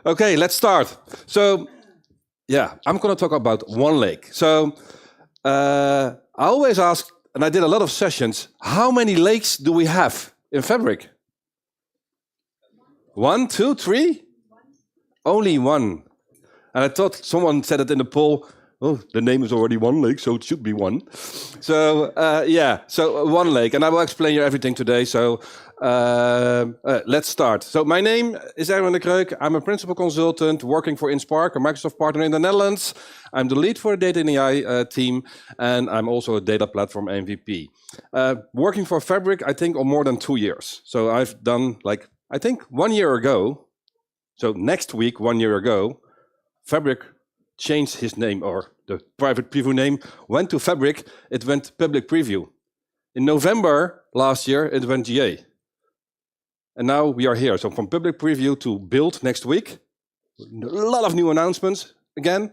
Okay, let's start. So, yeah, I'm going to talk about OneLake. So, I always ask, and I did a lot of sessions, how many lakes do we have in Fabric? 1, 2, 3? Only one. And I thought someone said it in the poll, oh, the name is already OneLake, so it should be one. So, yeah, so OneLake. And I will explain you everything today. So, let's start. So, my name is Erwin de Kreuk. I'm a principal consultant working for InSpark, a Microsoft partner in the Netherlands. I'm the lead for the data and AI team, and I'm also a data platform MVP. Working for Fabric, I think, on more than 2 years. So, I've done, like, I think 1 year ago, so next week, 1 year ago, Fabric changed his name, or the private preview name went to Fabric, it went public preview. In November last year, it went GA. And now we are here. So from public preview to build next week, a lot of new announcements again.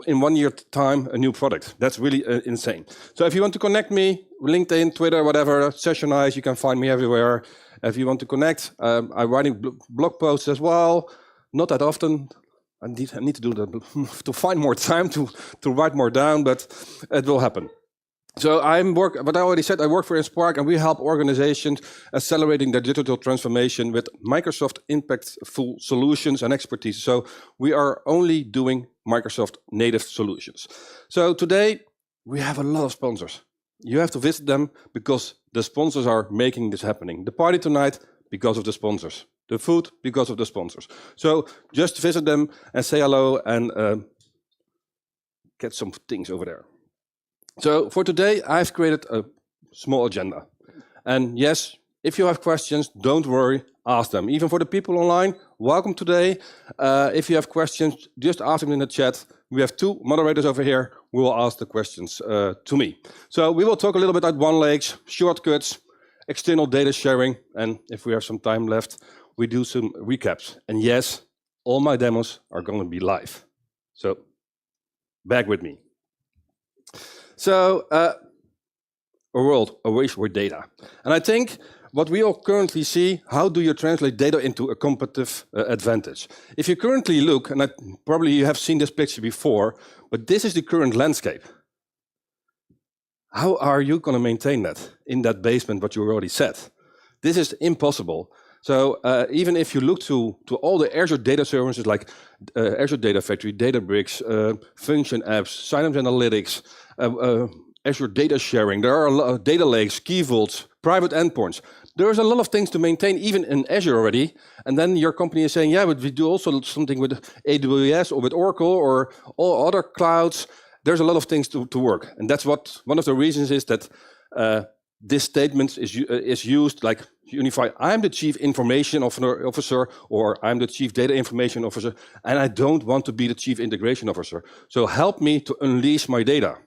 In 1 year time, a new product. That's really insane. So if you want to connect me, LinkedIn, Twitter, whatever, Sessionize, you can find me everywhere. If you want to connect, I'm writing blog posts as well. Not that often. I need to do that to find more time to write more down, but it will happen. So what I already said, I work for InSpark, and we help organizations accelerating their digital transformation with Microsoft impactful solutions and expertise. So we are only doing Microsoft native solutions. So today we have a lot of sponsors. You have to visit them because the sponsors are making this happening. The party tonight because of the sponsors. The food because of the sponsors. So just visit them and say hello and get some things over there. So for today, I've created a small agenda. And yes, if you have questions, don't worry, ask them. Even for the people online, welcome today. If you have questions, just ask them in the chat. We have 2 moderators over here who will ask the questions to me. So we will talk a little bit about OneLake, shortcuts, external data sharing, and if we have some time left, we do some recaps. And yes, all my demos are going to be live. So back with me. So a world aways with data. And I think what we all currently see, how do you translate data into a competitive advantage? If you currently look, and probably you have seen this picture before, but this is the current landscape. How are you going to maintain that in that basement, what you already said? This is impossible. So even if you look to all the Azure data services like Azure Data Factory, Databricks, Function Apps, Synapse Analytics, Azure Data Sharing, there are a lot of data lakes, key vaults, private endpoints. There's a lot of things to maintain even in Azure already. And then your company is saying, yeah, but we do also something with AWS or with Oracle or all other clouds. There's a lot of things to work. And that's what one of the reasons is that this statement is used like unify. I'm the chief information officer, or I'm the chief data information officer, and I don't want to be the chief integration officer. So help me to unleash my data.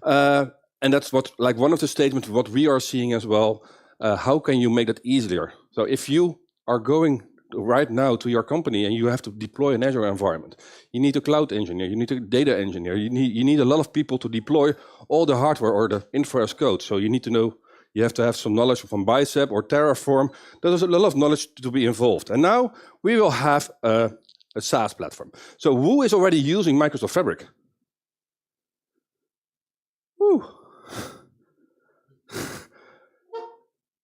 And that's what, like one of the statements, what we are seeing as well. How can you make that easier? So if you are going right now to your company and you have to deploy an Azure environment, you need a cloud engineer, you need a data engineer, you need a lot of people to deploy all the hardware or the infra as code. So you need to know, you have to have some knowledge from Bicep or Terraform. There's a lot of knowledge to be involved. And now we will have a SaaS platform. So who is already using Microsoft Fabric? Woo.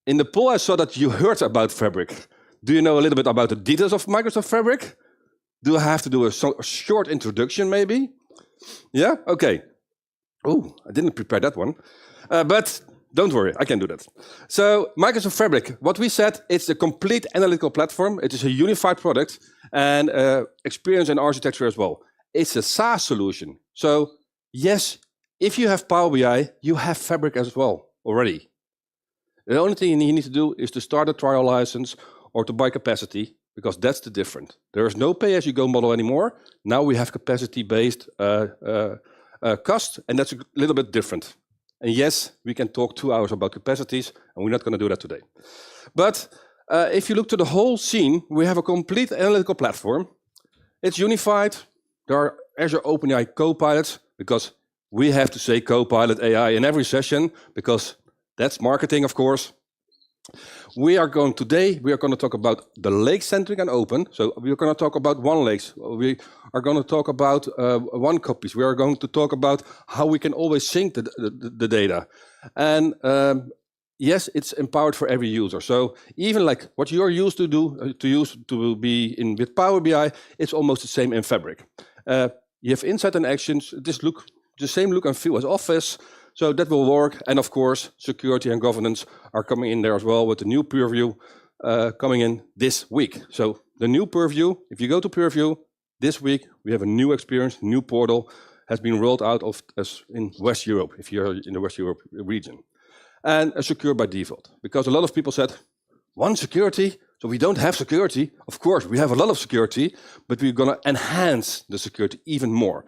In the poll, I saw that you heard about Fabric. Do you know a little bit about the details of Microsoft Fabric? Do I have to do a short introduction, maybe? Yeah? Okay. Oh, I didn't prepare that one. But don't worry, I can do that. So Microsoft Fabric, what we said, it's a complete analytical platform. It is a unified product and experience and architecture as well. It's a SaaS solution. So yes, if you have Power BI, you have Fabric as well already. The only thing you need to do is to start a trial license or to buy capacity, because that's the difference. There is no pay-as-you-go model anymore. Now we have capacity-based cost, and that's a little bit different. And yes, we can talk 2 hours about capacities, and we're not going to do that today. But if you look to the whole scene, we have a complete analytical platform. It's unified. There are Azure OpenAI Copilots, because we have to say Copilot AI in every session, because that's marketing, of course. We are going to talk about the lake-centric and open. So we are going to talk about OneLakes. We are going to talk about one copies. We are going to talk about how we can always sync the data. And yes, it's empowered for every user. So even like what you're used to do, to be in with Power BI, it's almost the same in Fabric. You have insight and actions. The same look and feel as Office. So that will work. And of course, security and governance are coming in there as well with the new Purview coming in this week. So the new Purview, if you go to Purview, this week we have a new experience, new portal has been rolled out in West Europe, if you're in the West Europe region. And secure by default. Because a lot of people said, one security, so we don't have security. Of course, we have a lot of security, but we're going to enhance the security even more.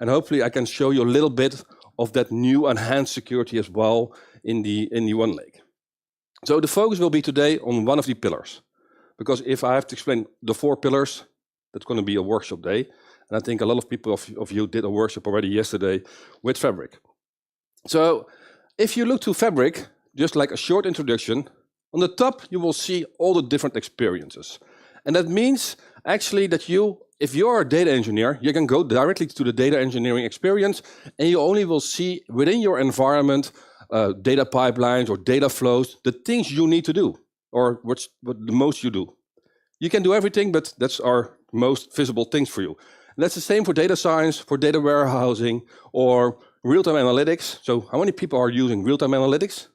And hopefully I can show you a little bit of that new enhanced security as well in the OneLake. So the focus will be today on one of the pillars. Because if I have to explain the 4 pillars, that's going to be a workshop day. And I think a lot of people of you did a workshop already yesterday with Fabric. So if you look to Fabric, just like a short introduction, on the top you will see all the different experiences. And that means actually that if you're a data engineer, you can go directly to the data engineering experience and you only will see within your environment data pipelines or data flows, the things you need to do, or what the most you do. You can do everything, but that's our most visible things for you. And that's the same for data science, for data warehousing, or real-time analytics. So how many people are using real-time analytics?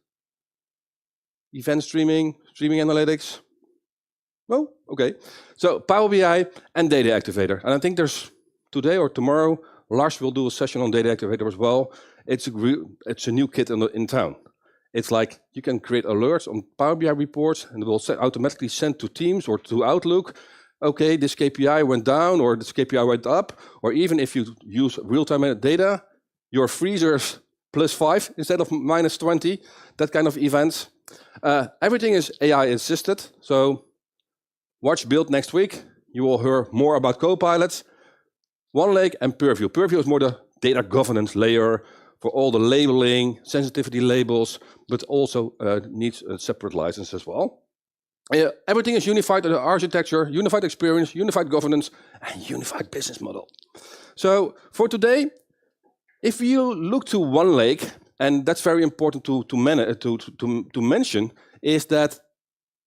Event streaming analytics? No? Okay. So Power BI and Data Activator. And I think there's today or tomorrow, Lars will do a session on Data Activator as well. It's a new kit in town. It's like you can create alerts on Power BI reports and it will automatically send to Teams or to Outlook. Okay, this KPI went down or this KPI went up. Or even if you use real-time data, your freezers +5 instead of -20, that kind of events. Everything is AI assisted. So watch Build next week. You will hear more about Copilots, OneLake and Purview. Purview is more the data governance layer for all the labeling, sensitivity labels, but also needs a separate license as well. Everything is unified in the architecture, unified experience, unified governance, and unified business model. So for today, if you look to OneLake, and that's very important to mention, is that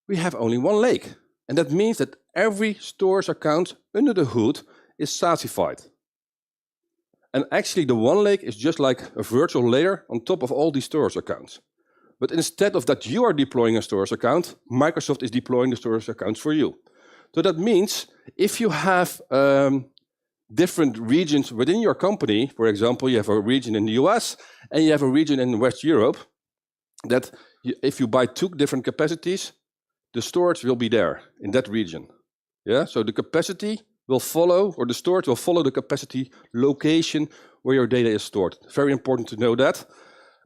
we have only one lake. And that means that every storage account under the hood is SaaSified. And actually the OneLake is just like a virtual layer on top of all these storage accounts. But instead of that you are deploying a storage account, Microsoft is deploying the storage accounts for you. So that means if you have different regions within your company, for example, you have a region in the US and you have a region in West Europe, that if you buy 2 different capacities, the storage will be there in that region. Yeah, so the capacity will follow, or the storage will follow the capacity location where your data is stored. Very important to know that.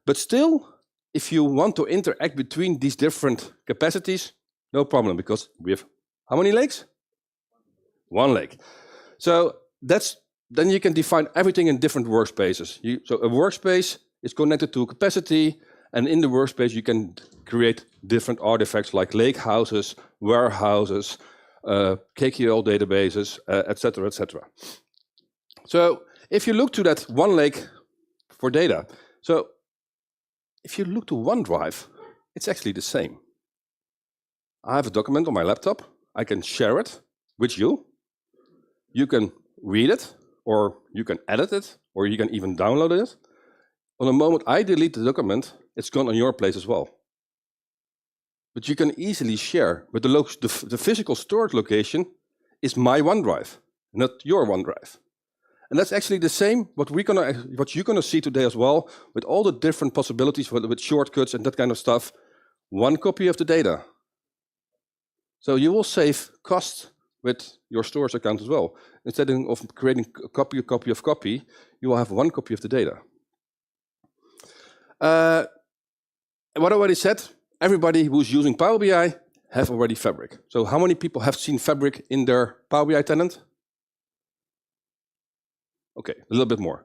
But still, if you want to interact between these different capacities, no problem, because we have how many lakes? One lake. So then you can define everything in different workspaces. So a workspace is connected to a capacity, and in the workspace you can create different artifacts like lake houses, warehouses, KQL databases, etc., etc. So if you look to that OneLake for data, so if you look to OneDrive, it's actually the same. I have a document on my laptop. I can share it with you. You can read it, or you can edit it, or you can even download it. On the moment I delete the document, it's gone on your place as well. But you can easily share, but the physical storage location is my OneDrive, not your OneDrive. And that's actually the same what you're gonna see today as well, with all the different possibilities with shortcuts and that kind of stuff. One copy of the data. So you will save cost with your storage account as well. Instead of creating a copy of copy, you will have one copy of the data. What I already said, everybody who's using Power BI have already Fabric. So how many people have seen Fabric in their Power BI tenant? Okay, a little bit more.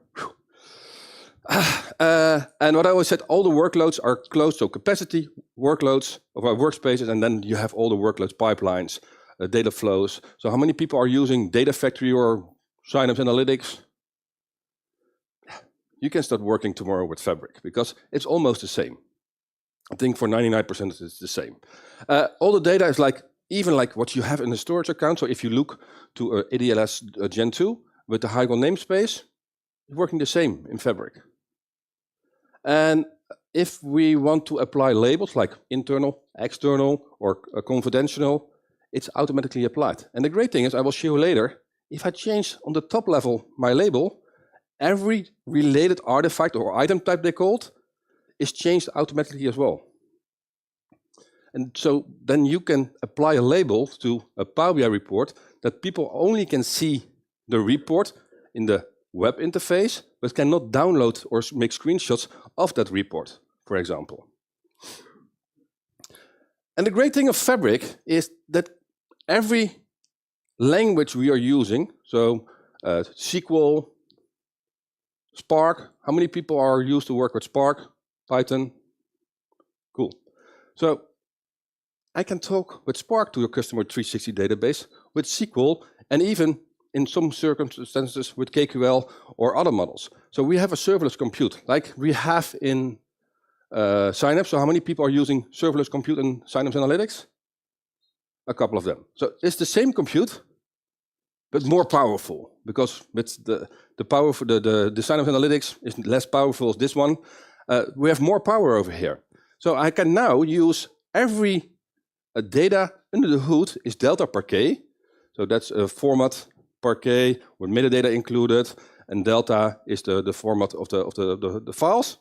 And what I always said, all the workloads are closed, so capacity, workloads of our workspaces, and then you have all the workloads, pipelines, data flows. So how many people are using Data Factory or Synapse Analytics? You can start working tomorrow with Fabric because it's almost the same. I think for 99% it's the same. All the data is like, even like what you have in the storage account. So if you look to ADLS Gen 2 with the High-Level namespace, it's working the same in Fabric. And if we want to apply labels like internal, external, or confidential, it's automatically applied. And the great thing is, I will show you later, if I change on the top level my label, every related artifact or item type they called is changed automatically as well. And so then you can apply a label to a Power BI report that people only can see the report in the web interface, but cannot download or make screenshots of that report, for example. And the great thing of Fabric is that every language we are using, so SQL, Spark, how many people are used to work with Spark, Python? Cool. So I can talk with Spark to your customer 360 database, with SQL, and even in some circumstances with KQL or other models. So we have a serverless compute, like we have in Synapse. So how many people are using serverless compute in Synapse Analytics? A couple of them. So it's the same compute, but more powerful, because with the power for the Synapse Analytics is less powerful as this one. We have more power over here. So I can now use every data under the hood is delta parquet. So that's a format parquet with metadata included, and delta is the format of the files.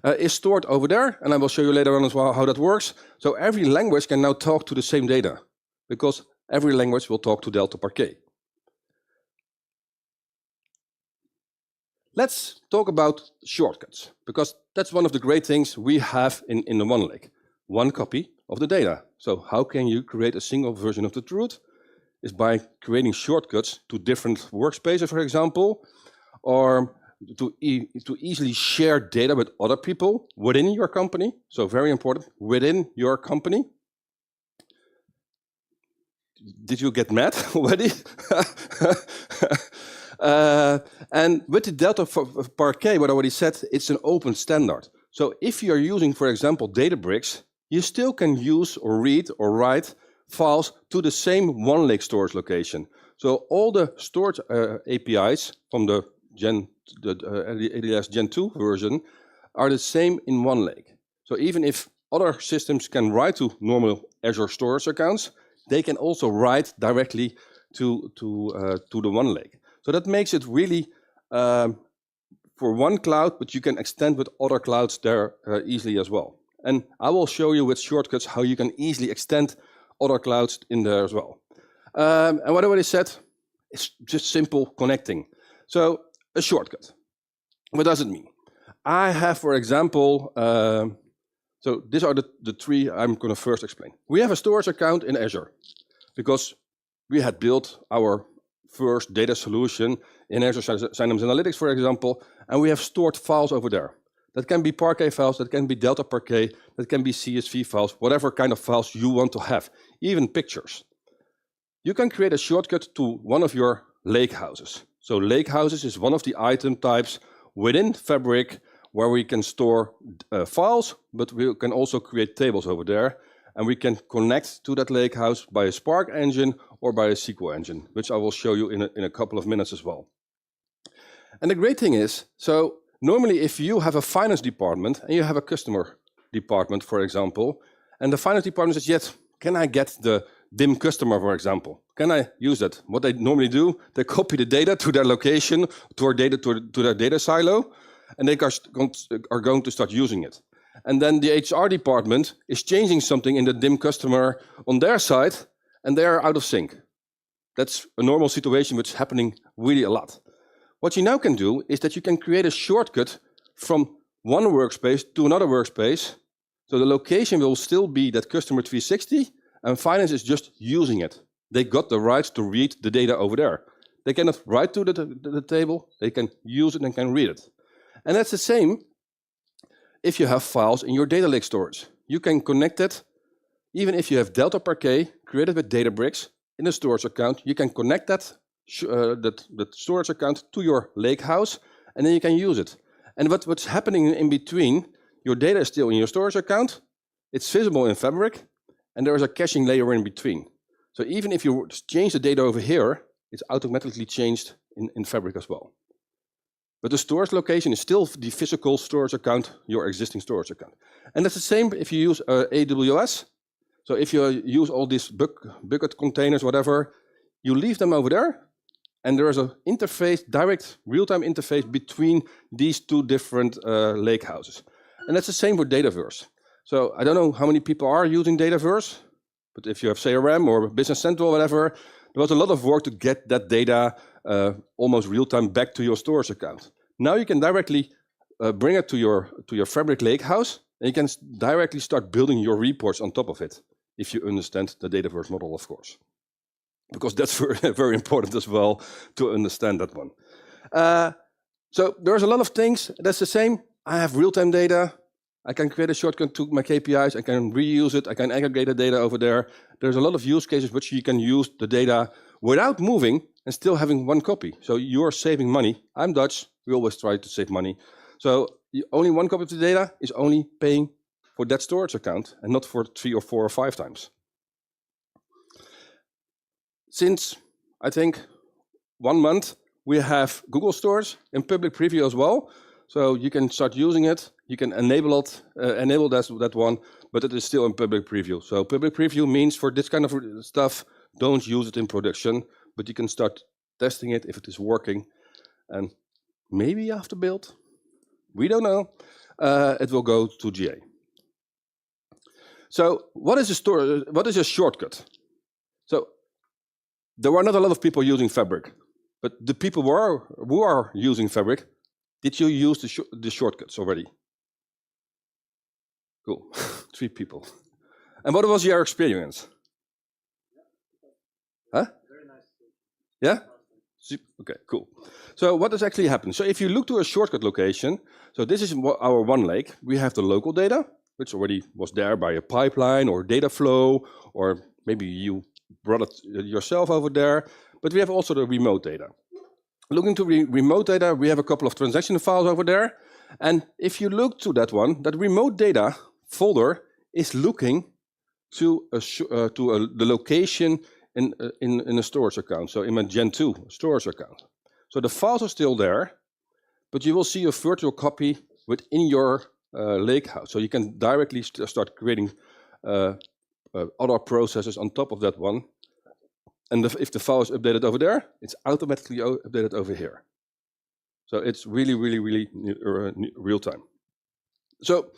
Is stored over there, and I will show you later on as well how that works. So every language can now talk to the same data, because every language will talk to delta parquet. Let's talk about shortcuts, because that's one of the great things we have in the OneLake. One copy of the data. So how can you create a single version of the truth? Is by creating shortcuts to different workspaces, for example, or to easily share data with other people within your company. So very important, within your company. Did you get mad already? And with the delta parquet, what I already said, it's an open standard. So if you're using, for example, Databricks, you still can use or read or write files to the same OneLake storage location. So all the storage APIs from the ADLS Gen 2 version are the same in OneLake. So even if other systems can write to normal Azure storage accounts, they can also write directly to the OneLake. So that makes it really for one cloud, but you can extend with other clouds there easily as well. And I will show you with shortcuts how you can easily extend other clouds in there as well. And what I already said, it's just simple connecting. So a shortcut, what does it mean? I have, for example, so these are the three I'm going to first explain. We have a storage account in Azure because we had built our first data solution in Azure Synapse Analytics, for example, and we have stored files over there. That can be Parquet files, that can be Delta Parquet, that can be CSV files, whatever kind of files you want to have, even pictures. You can create a shortcut to one of your lake houses. So lake houses is one of the item types within Fabric where we can store files, but we can also create tables over there. And we can connect to that lake house by a Spark engine or by a SQL engine, which I will show you in a couple of minutes as well. And the great thing is, so normally if you have a finance department and you have a customer department, for example, and the finance department says, yes, can I get the DIM customer, for example? Can I use that? What they normally do, they copy the data to their location, to their data silo, and they are going to start using it. And then the HR department is changing something in the DIM customer on their side, and they are out of sync. That's a normal situation which is happening really a lot. What you now can do is that you can create a shortcut from one workspace to another workspace. So the location will still be that customer 360, and finance is just using it. They got the rights to read the data over there. They cannot write to the table, they can use it and can read it. And that's the same if you have files in your data lake storage. You can connect it, even if you have Delta Parquet created with Databricks in a storage account, you can connect that storage account to your lakehouse, and then you can use it. And what's happening in between, your data is still in your storage account, it's visible in Fabric, and there is a caching layer in between. So even if you change the data over here, it's automatically changed in Fabric as well. But the storage location is still the physical storage account, your existing storage account. And that's the same if you use AWS. So if you use all these bucket containers, whatever, you leave them over there, and there is an interface, direct real-time interface between these two different lake houses. And that's the same for Dataverse. So I don't know how many people are using Dataverse, but if you have CRM or Business Central or whatever, there was a lot of work to get that data almost real-time back to your storage account. Now you can directly bring it to your Fabric Lakehouse, and you can directly start building your reports on top of it, if you understand the Dataverse model, of course. Because that's very, very important as well to understand that one. So there's a lot of things. That's the same. I have real-time data. I can create a shortcut to my KPIs. I can reuse it. I can aggregate the data over there. There's a lot of use cases which you can use the data without moving and still having one copy. So you're saving money. I'm Dutch. We always try to save money. So only one copy of the data is only paying for that storage account and not for 3 or 4 or 5 times. Since, I think, 1 month, we have Google Storage in public preview as well. So you can start using it. You can enable it, enable that one, but it is still in public preview. So public preview means for this kind of stuff, don't use it in production, but you can start testing it if it is working. And maybe after build, we don't know, it will go to GA. So what is a shortcut? So there were not a lot of people using Fabric, but the people who are using Fabric, did you use the shortcuts already? Cool, 3 people. And what was your experience? Huh? Very nice. Yeah? Okay, cool. So what has actually happened? So if you look to a shortcut location, so this is our OneLake. We have the local data, which already was there by a pipeline or data flow, or maybe you brought it yourself over there. But we have also the remote data. Looking to remote data, we have a couple of transaction files over there. And if you look to that one, that remote data folder is looking to the location in a storage account. So in my Gen 2 storage account. So the files are still there, but you will see a virtual copy within your lakehouse. So you can directly start creating other processes on top of that one. And if the file is updated over there, it's automatically updated over here. So it's really, really, really real time. So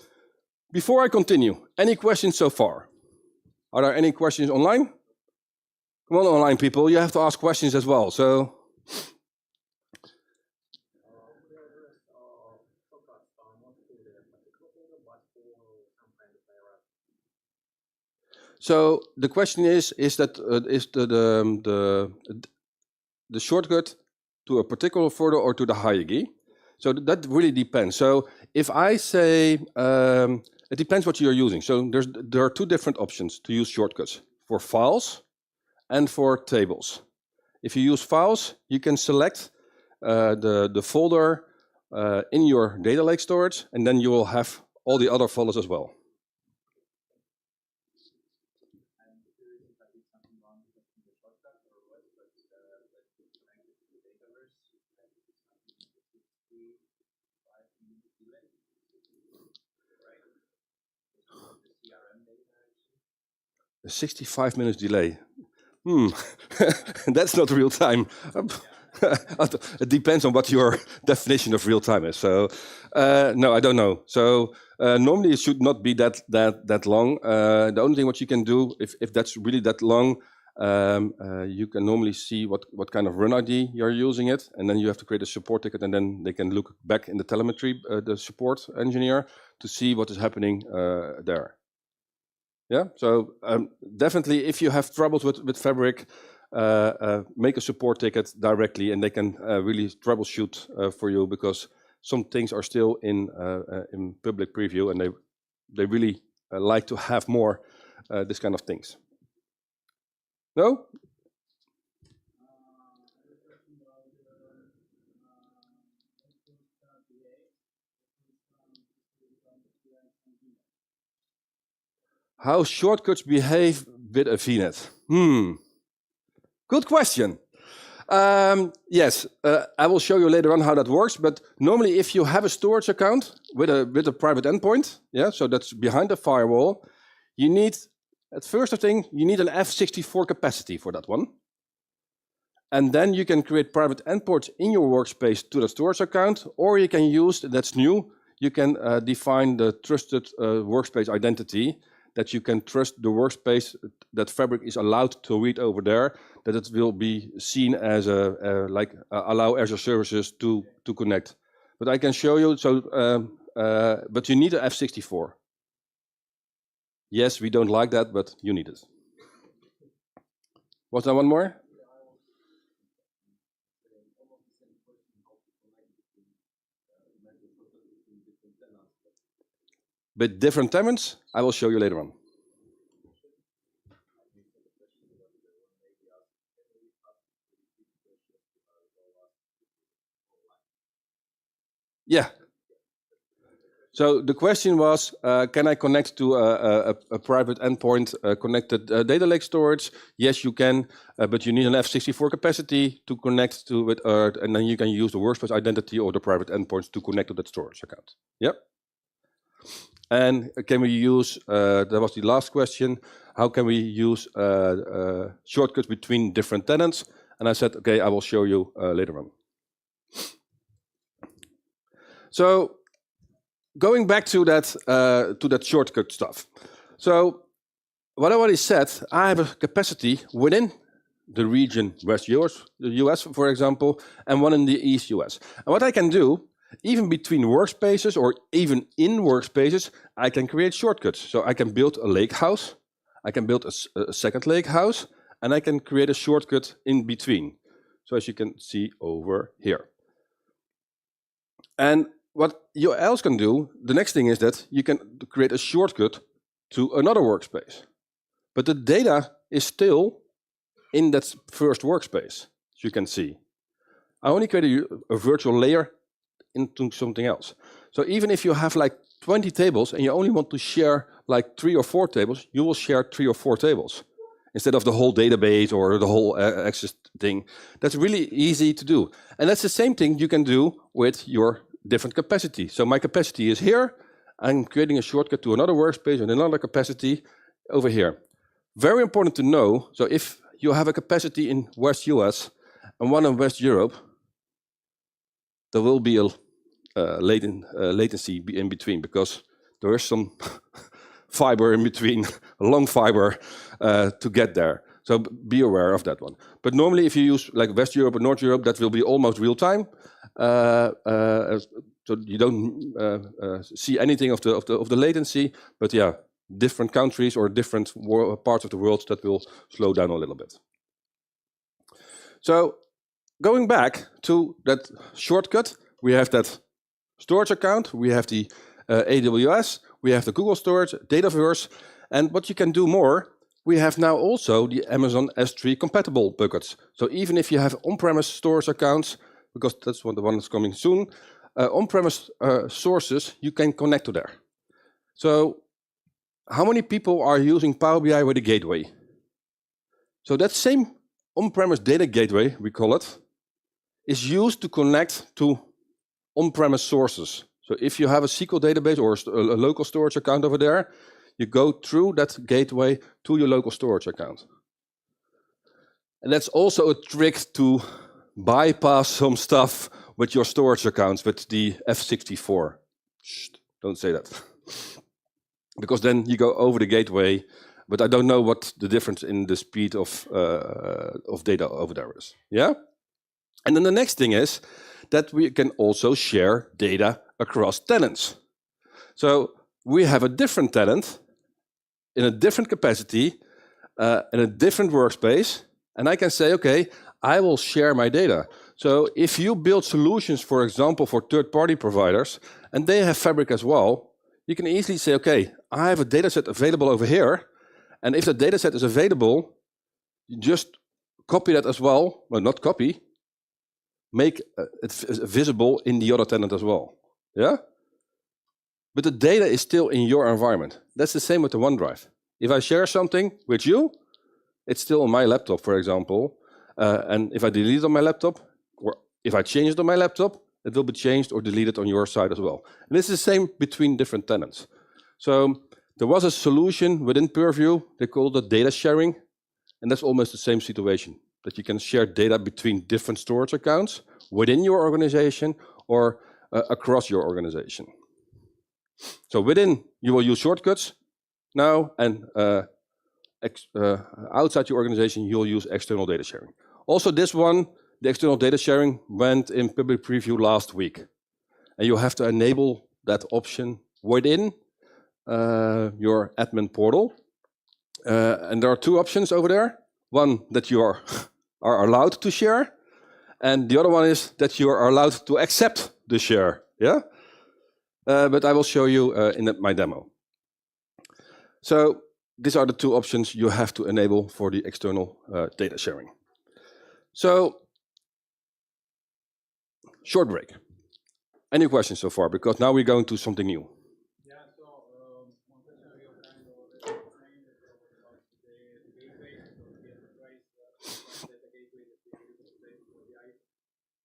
before I continue, any questions so far? Are there any questions online? Come on, online people, you have to ask questions as well. So the question is that the shortcut to a particular folder or to the hierarchy? So that really depends. So if I say, it depends what you're using. So there are 2 different options to use shortcuts for files and for tables. If you use files, you can select the folder in your data lake storage, and then you will have all the other folders as well. A 65 minutes delay. That's not real time. It depends on what your definition of real time is. So no, I don't know. So normally it should not be that long. The only thing what you can do, if that's really that long, you can normally see what kind of run ID you're using it, and then you have to create a support ticket, and then they can look back in the telemetry, the support engineer, to see what is happening there. Yeah, so definitely if you have troubles with Fabric, make a support ticket directly, and they can really troubleshoot for you, because some things are still in public preview, and they really like to have more this kind of things. No? How shortcuts behave with a VNet? Good question. Yes, I will show you later on how that works. But normally, if you have a storage account with a private endpoint, yeah, so that's behind the firewall, you need, at first thing, you need an F64 capacity for that one. And then you can create private endpoints in your workspace to the storage account, or you can use, that's new, you can define the trusted workspace identity, that you can trust the workspace that Fabric is allowed to read over there, that it will be seen as allow Azure services to connect. But I can show you, so, but you need an F64. Yes, we don't like that, but you need it. Was there one more? But different tenants, I will show you later on. Yeah. So the question was, can I connect to a private endpoint connected data lake storage? Yes, you can, but you need an F64 capacity to connect to it, and then you can use the workspace identity or the private endpoints to connect to that storage account. Yep. And can we use, that was the last question, how can we use shortcuts between different tenants? And I said, okay, I will show you later on. So going back to that shortcut stuff. So what I already said, I have a capacity within the region West US, for example, and one in the East US. And what I can do, even between workspaces or even in workspaces, I can create shortcuts. So I can build a lake house, I can build a second lake house, and I can create a shortcut in between. So as you can see over here. And what you else can do, the next thing is that you can create a shortcut to another workspace. But the data is still in that first workspace, as you can see. I only created a virtual layer into something else. So even if you have like 20 tables and you only want to share like 3 or 4 tables, you will share 3 or 4 tables instead of the whole database or the whole access thing. That's really easy to do. And that's the same thing you can do with your different capacity. So my capacity is here. I'm creating a shortcut to another workspace and another capacity over here. Very important to know. So if you have a capacity in West US and one in West Europe, there will be a latency in between, because there is some fiber in between, a long fiber to get there. So be aware of that one. But normally if you use like West Europe or North Europe, that will be almost real time. So you don't see anything of the latency, but yeah, different countries or different parts of the world, that will slow down a little bit. So going back to that shortcut, we have that storage account, we have the AWS, we have the Google storage, Dataverse, and what you can do more, we have now also the Amazon S3 compatible buckets. So even if you have on-premise storage accounts, because that's the one that's coming soon, on-premise sources, you can connect to there. So how many people are using Power BI with a gateway? So that same on-premise data gateway, we call it, is used to connect to on-premise sources. So if you have a SQL database or a local storage account over there, you go through that gateway to your local storage account. And that's also a trick to bypass some stuff with your storage accounts with the F64. Shh, don't say that. Because then you go over the gateway, but I don't know what the difference in the speed of data over there is. Yeah? And then the next thing is that we can also share data across tenants. So we have a different tenant in a different capacity, in a different workspace, and I can say, okay, I will share my data. So if you build solutions, for example, for third-party providers, and they have Fabric as well, you can easily say, okay, I have a dataset available over here, and if the dataset is available, you just copy that as well. Well, not copy, make it visible in the other tenant as well. Yeah? But the data is still in your environment. That's the same with the OneDrive. If I share something with you, it's still on my laptop, for example. And if I delete it on my laptop, or if I change it on my laptop, it will be changed or deleted on your side as well. And it's the same between different tenants. So there was a solution within Purview, they called it data sharing. And that's almost the same situation, that you can share data between different storage accounts within your organization or across your organization. So within, you will use shortcuts now, and outside your organization, you'll use external data sharing. Also this one, the external data sharing went in public preview last week. And you have to enable that option within your admin portal. And there are two options over there. One that you are allowed to share, and the other one is that you are allowed to accept the share. Yeah? But I will show you in my demo. So these are the two options you have to enable for the external data sharing. So, short break. Any questions so far? Because now we're going to something new. Yeah, so one question we are kind of explained about the gateway, so the enterprise data gateway that we use for the I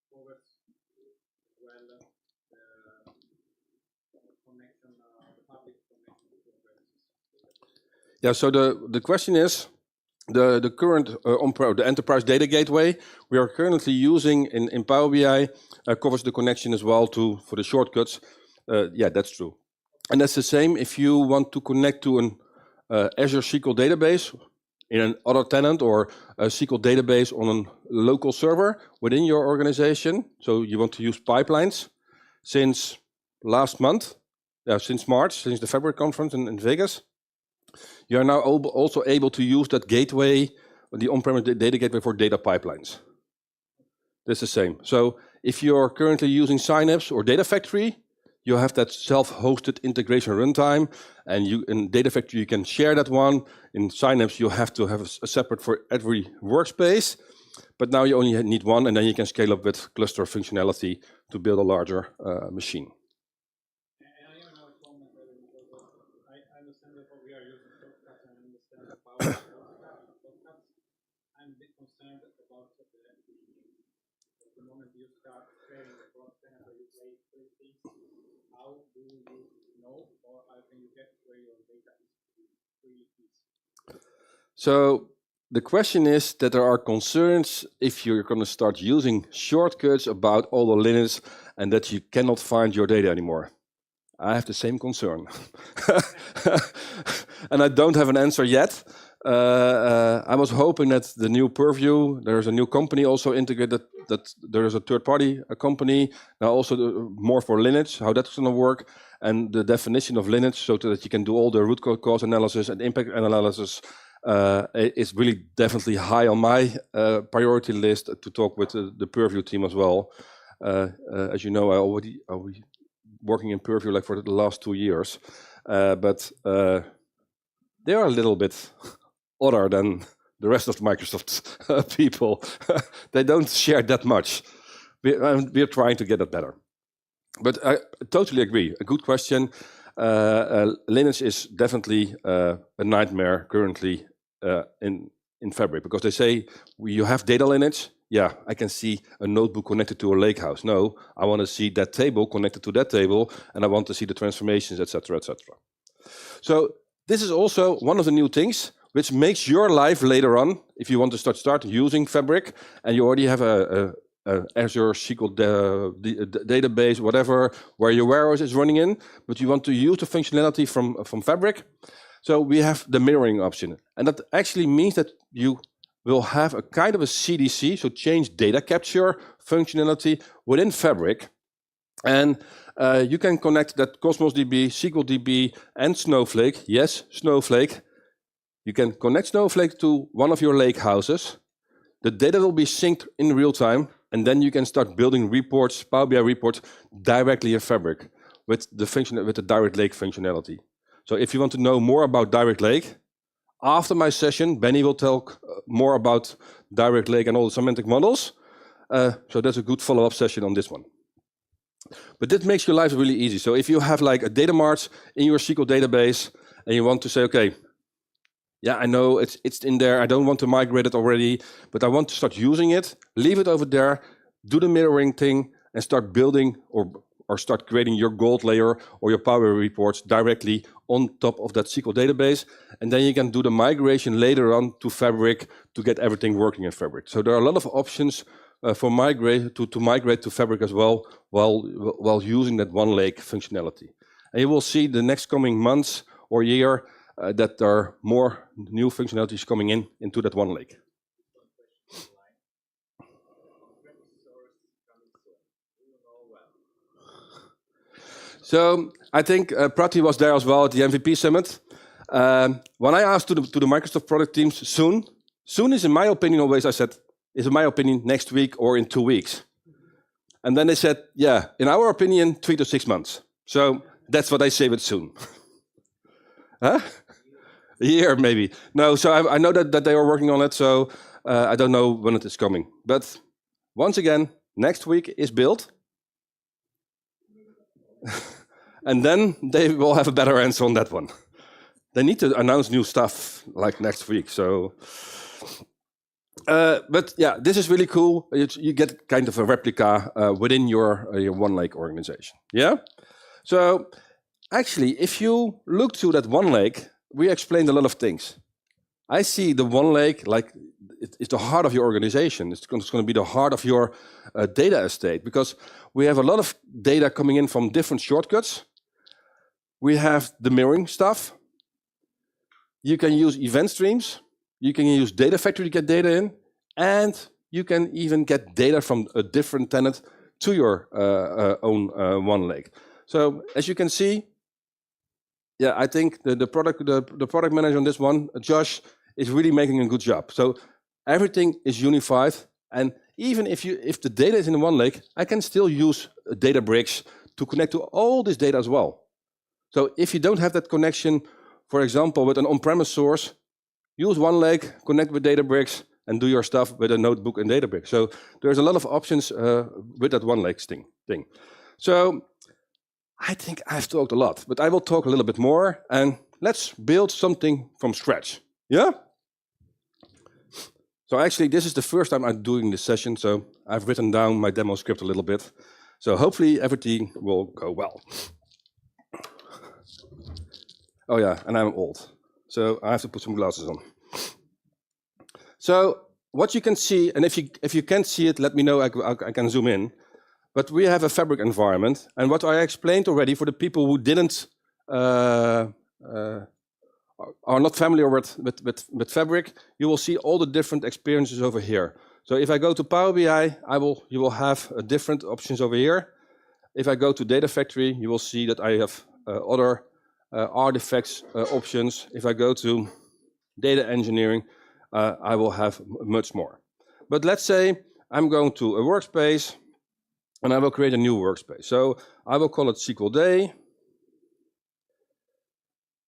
covers well the connection, the public connection to the premises. Yeah, so the question is, the current the enterprise data gateway we are currently using in Power BI covers the connection as well for the shortcuts. Yeah, that's true. And that's the same if you want to connect to an Azure SQL database in an other tenant or a SQL database on a local server within your organization. So you want to use pipelines. Since last month, since March, since the Fabric conference in Vegas, you are now also able to use that gateway, the on-premise data gateway for data pipelines. That's the same. So if you're currently using Synapse or Data Factory, you have that self-hosted integration runtime, and in Data Factory you can share that one. In Synapse you have to have a separate for every workspace, but now you only need one, and then you can scale up with cluster functionality to build a larger machine. I'm a bit concerned about the moment you start sharing across tenants or you play things, how do you know, or how can you get where your data really is? So the question is that there are concerns if you're going to start using shortcuts about all the lineage and that you cannot find your data anymore. I have the same concern. And I don't have an answer yet. I was hoping that the new Purview, there's a new company also integrated, that there is a third-party company, now also more for lineage, how that's going to work, and the definition of lineage so that you can do all the root cause analysis and impact analysis is really definitely high on my priority list to talk with the Purview team as well. As you know, I already working in Purview like for the last 2 years, but they are a little bit other than the rest of Microsoft people. They don't share that much. We're trying to get that better. But I totally agree. A good question. Lineage is definitely a nightmare currently in Fabric, because they say you have data lineage. Yeah, I can see a notebook connected to a lakehouse. No, I want to see that table connected to that table, and I want to see the transformations, etc., etc. So this is also one of the new things which makes your life later on, if you want to start using Fabric, and you already have a Azure SQL database, whatever, where your warehouse is running in, but you want to use the functionality from Fabric. So we have the mirroring option, and that actually means that you will have a kind of a CDC, so change data capture functionality within Fabric. And you can connect that Cosmos DB, SQL DB, and Snowflake. Yes, Snowflake. You can connect Snowflake to one of your lake houses. The data will be synced in real time. And then you can start building reports, Power BI reports, directly in Fabric with the Direct Lake functionality. So if you want to know more about Direct Lake, after my session, Benny will talk more about Direct Lake and all the semantic models. So that's a good follow-up session on this one. But this makes your life really easy. So if you have like a data mart in your SQL database and you want to say, okay, yeah, I know it's in there. I don't want to migrate it already, but I want to start using it. Leave it over there, do the mirroring thing, and start building or start creating your gold layer or your Power reports directly on top of that SQL database. And then you can do the migration later on to Fabric to get everything working in Fabric. So there are a lot of options for migrate to Fabric as well while using that OneLake functionality. And you will see the next coming months or year that there are more new functionalities coming into that OneLake. So I think Prati was there as well at the MVP summit. When I asked to the Microsoft product teams, soon is in my opinion always, I said, is in my opinion next week or in 2 weeks. And then they said, yeah, in our opinion, 3 to 6 months. So that's what I say with soon. Huh? A year maybe. No, so I know that they are working on it, so I don't know when it is coming. But once again, next week is built. And then they will have a better answer on that one. They need to announce new stuff like next week. So, but yeah, this is really cool. You get kind of a replica within your OneLake organization. Yeah. So actually, if you look to that OneLake, we explained a lot of things. I see the OneLake like it's the heart of your organization. It's going to be the heart of your data estate because we have a lot of data coming in from different shortcuts. We have the mirroring stuff. You can use event streams. You can use Data Factory to get data in. And you can even get data from a different tenant to your own OneLake. So as you can see, yeah, I think the product manager on this one, Josh, is really making a good job. So everything is unified. And even if the data is in the OneLake, I can still use Databricks to connect to all this data as well. So if you don't have that connection, for example, with an on-premise source, use OneLake, connect with Databricks, and do your stuff with a notebook in Databricks. So there's a lot of options with that OneLake thing. So I think I've talked a lot, but I will talk a little bit more, and let's build something from scratch. Yeah? So actually, this is the first time I'm doing this session, so I've written down my demo script a little bit. So hopefully everything will go well. Oh yeah, and I'm old, so I have to put some glasses on. So what you can see, and if you can't see it, let me know, I can zoom in. But we have a Fabric environment, and what I explained already for the people who didn't are not familiar with Fabric, you will see all the different experiences over here. So if I go to Power BI, you will have different options over here. If I go to Data Factory, you will see that I have other artifacts options. If I go to data engineering, I will have much more. But let's say I'm going to a workspace and I will create a new workspace. So I will call it SQL Day.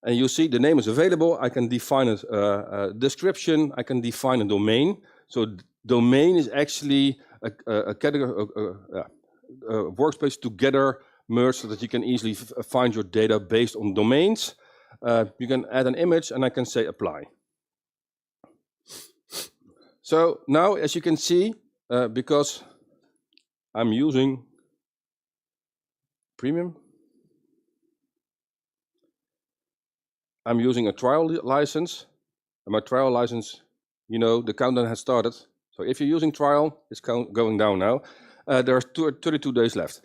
And you see the name is available. I can define a description. I can define a domain. So domain is actually a category, a workspace together merged so that you can easily find your data based on domains. You can add an image and I can say apply. So now, as you can see, because I'm using Premium, I'm using a trial license. And my trial license, you know, the countdown has started. So if you're using trial, it's going down now. There are 32 days left.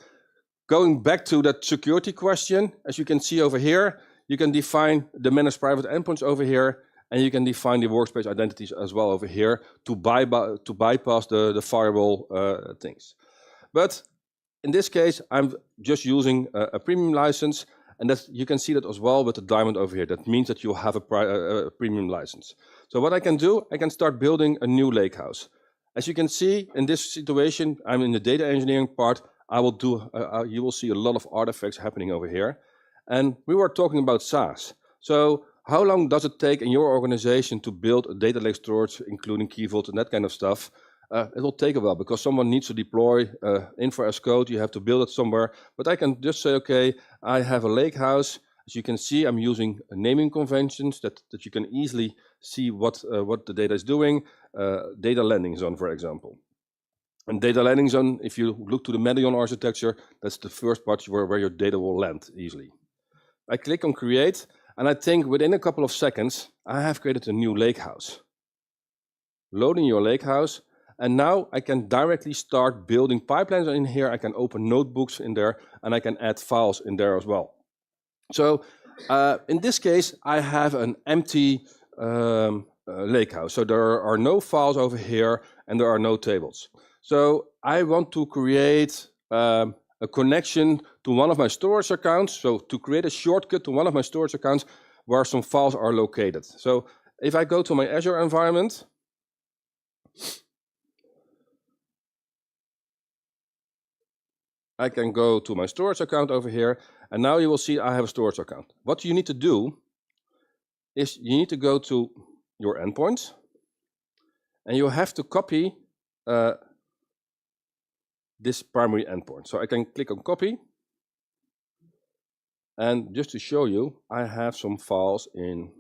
Going back to that security question, as you can see over here, you can define the managed private endpoints over here, and you can define the workspace identities as well over here to bypass the firewall things. But in this case, I'm just using a premium license, and that you can see that as well with the diamond over here. That means that you have a premium license. So what I can do, I can start building a new lakehouse. As you can see, in this situation, I'm in the data engineering part. I will do, you will see a lot of artifacts happening over here. And we were talking about SaaS. So how long does it take in your organization to build a data lake storage, including key vault and that kind of stuff? It will take a while because someone needs to deploy infra as code. You have to build it somewhere. But I can just say, okay, I have a lake house. As you can see, I'm using naming conventions that you can easily see what the data is doing. Data landing zone, for example. And data landing zone, if you look to the Medallion architecture, that's the first part where your data will land easily. I click on create, and I think within a couple of seconds, I have created a new lakehouse. Loading your lakehouse, and now I can directly start building pipelines in here. I can open notebooks in there, and I can add files in there as well. So in this case, I have an empty lakehouse. So there are no files over here, and there are no tables. So I want to create a connection to one of my storage accounts. So to create a shortcut to one of my storage accounts where some files are located. So if I go to my Azure environment, I can go to my storage account over here, and now you will see I have a storage account. What you need to do is you need to go to your endpoints, and you have to copy this primary endpoint. So I can click on copy, and just to show you, I have some files in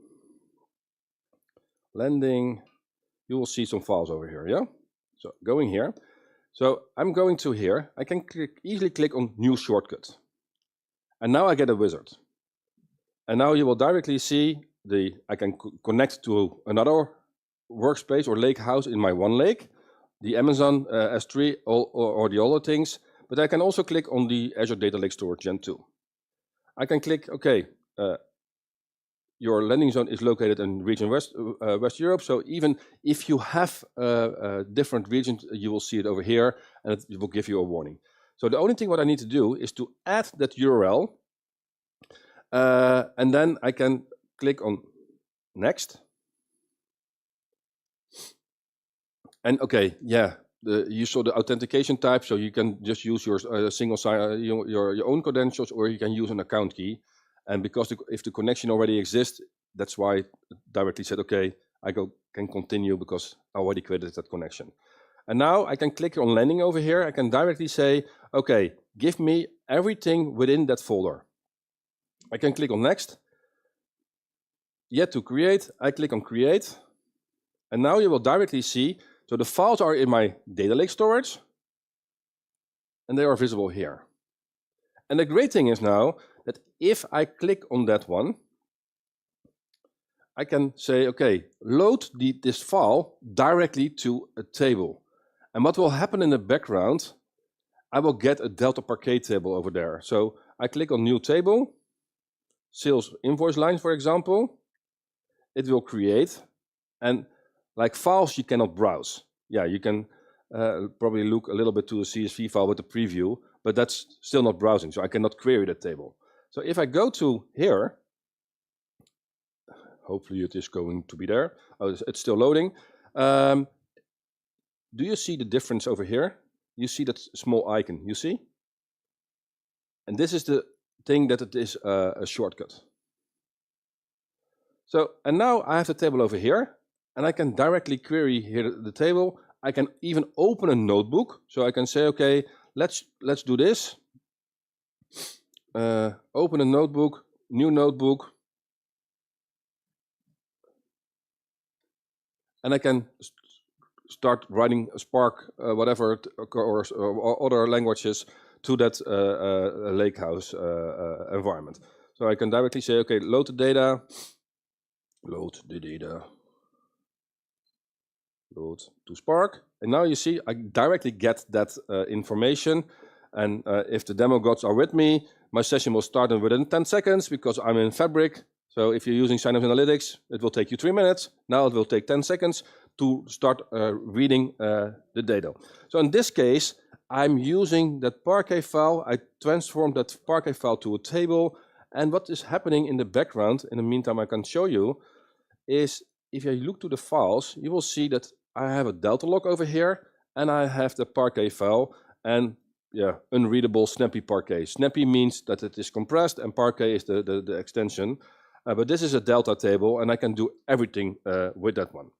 landing. You will see some files over here, yeah? So going here. So I'm going to here. I can easily click on new shortcut. And now I get a wizard. And now you will directly see I can connect to another workspace or lake house in my OneLake, the Amazon S3 or the other things. But I can also click on the Azure Data Lake Storage Gen 2. I can click, okay, your landing zone is located in region West Europe. So even if you have different regions, you will see it over here, and it will give you a warning. So the only thing what I need to do is to add that URL, and then I can click on next. And okay, yeah, you saw the authentication type, so you can just use your single sign, your own credentials, or you can use an account key. And because if the connection already exists, that's why it directly said, okay, I can continue because I already created that connection. And now I can click on landing over here. I can directly say, okay, give me everything within that folder. I can click on next. Yet to create, I click on create. And now you will directly see, so the files are in my data lake storage, and they are visible here. And the great thing is now that if I click on that one, I can say, okay, load this file directly to a table. And what will happen in the background, I will get a Delta Parquet table over there. So I click on new table, sales invoice line, for example. It will create, and like files you cannot browse. Yeah, you can probably look a little bit to a CSV file with the preview, but that's still not browsing, so I cannot query that table. So if I go to here, hopefully it is going to be there. Oh, it's still loading. Do you see the difference over here? You see that small icon, you see? And this is the thing that it is a shortcut. So, and now I have the table over here, and I can directly query here the table. I can even open a notebook. So I can say, okay, let's do this. Open a notebook, new notebook. And I can start writing Spark, whatever, or other languages to that lakehouse environment. So I can directly say, okay, load the data, load to Spark. And now you see, I directly get that information. And if the demo gods are with me, my session will start within 10 seconds because I'm in Fabric. So if you're using Synapse Analytics, it will take you 3 minutes. Now it will take 10 seconds to start reading the data. So in this case, I'm using that Parquet file. I transformed that Parquet file to a table. And what is happening in the background, in the meantime I can show you, is if you look to the files, you will see that I have a delta log over here, and I have the parquet file, and yeah, unreadable snappy parquet. Snappy means that it is compressed, and parquet is the extension. But this is a delta table, and I can do everything with that one.